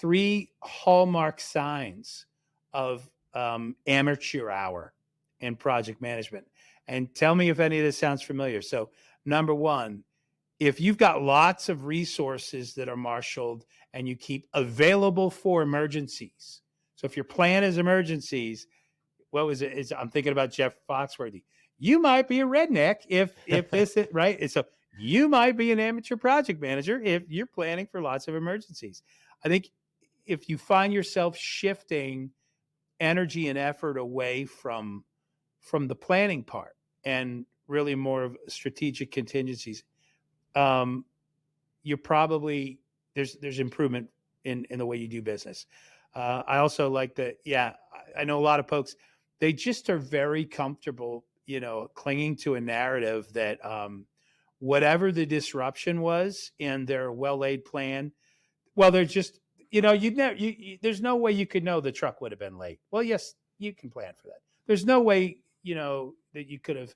three hallmark signs of amateur hour in project management. And tell me if any of this sounds familiar. So, number one, if you've got lots of resources that are marshaled and you keep available for emergencies. So, if your plan is emergencies, what was it? I'm thinking about Jeff Foxworthy. You might be a redneck if this is right. And so you might be an amateur project manager if you're planning for lots of emergencies. I think if you find yourself shifting energy and effort away from the planning part and really more of strategic contingencies, um, you're probably there's improvement in the way you do business. I also like that. Yeah, I know a lot of folks. They just are very comfortable, clinging to a narrative that whatever the disruption was in their well laid plan, well, they're just, you'd never, there's no way you could know the truck would have been late. Well, yes, you can plan for that. There's no way, that you could have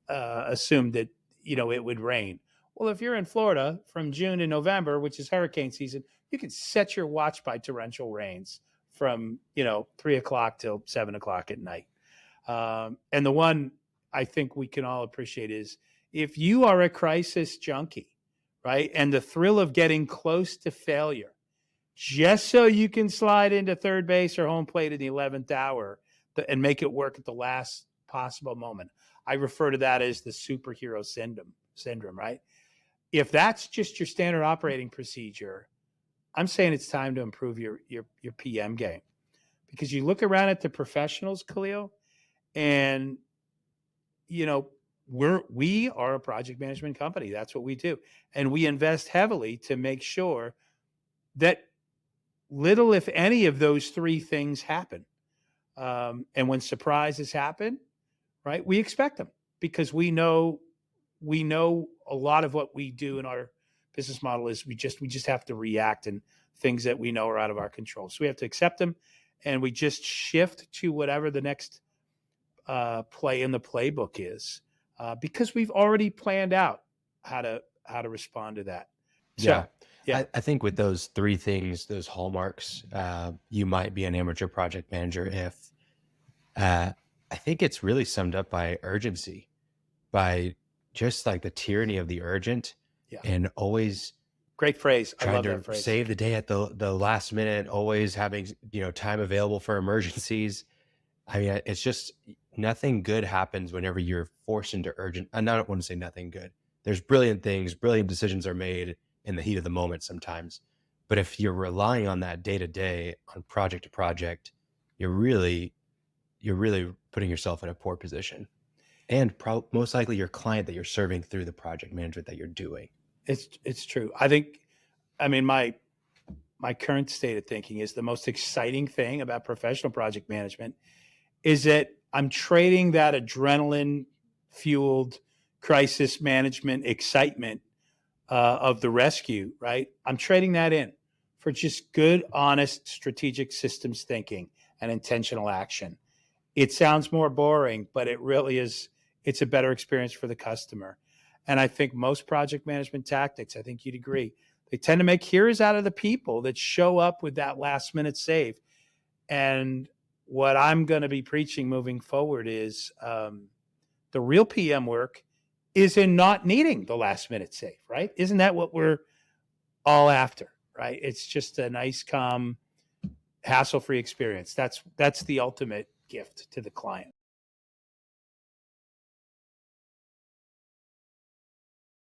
assumed that, it would rain. Well, if you're in Florida from June to November, which is hurricane season, you can set your watch by torrential rains from, 3 o'clock till 7 o'clock at night. And the one I think we can all appreciate is if you are a crisis junkie, right? And the thrill of getting close to failure, just so you can slide into third base or home plate in the 11th hour and make it work at the last possible moment. I refer to that as the superhero syndrome, right? If that's just your standard operating procedure, I'm saying it's time to improve your PM game, because you look around at the professionals, KHALIL, and we are a project management company. That's what we do, and we invest heavily to make sure that little, if any, of those three things happen. And when surprises happen, right, we expect them, because we know a lot of what we do in our business model is we just have to react, and things that we know are out of our control. So we have to accept them, and we just shift to whatever the next play in the playbook is, because we've already planned out how to respond to that. So, yeah. I think with those three things, those hallmarks, you might be an amateur project manager if I think it's really summed up by urgency, by just like the tyranny of the urgent, and always great phrase. I trying love to that phrase. save the day at the last minute, always having, time available for emergencies. I mean, it's just nothing good happens whenever you're forced into urgent. And I don't want to say nothing good. There's brilliant decisions are made in the heat of the moment sometimes. But if you're relying on that day to day, on project to project, you're really putting yourself in a poor position, and most likely your client that you're serving through the project management that you're doing. It's true. I mean, my current state of thinking is the most exciting thing about professional project management is that I'm trading that adrenaline fueled crisis management excitement of the rescue, right? I'm trading that in for just good, honest, strategic systems thinking and intentional action. It sounds more boring, but it really is. It's a better experience for the customer. And I think most project management tactics, I think you'd agree, they tend to make heroes out of the people that show up with that last minute save. And what I'm going to be preaching moving forward is the real PM work is in not needing the last minute save, right? Isn't that what we're all after, right? It's just a nice, calm, hassle-free experience. That's the ultimate gift to the client.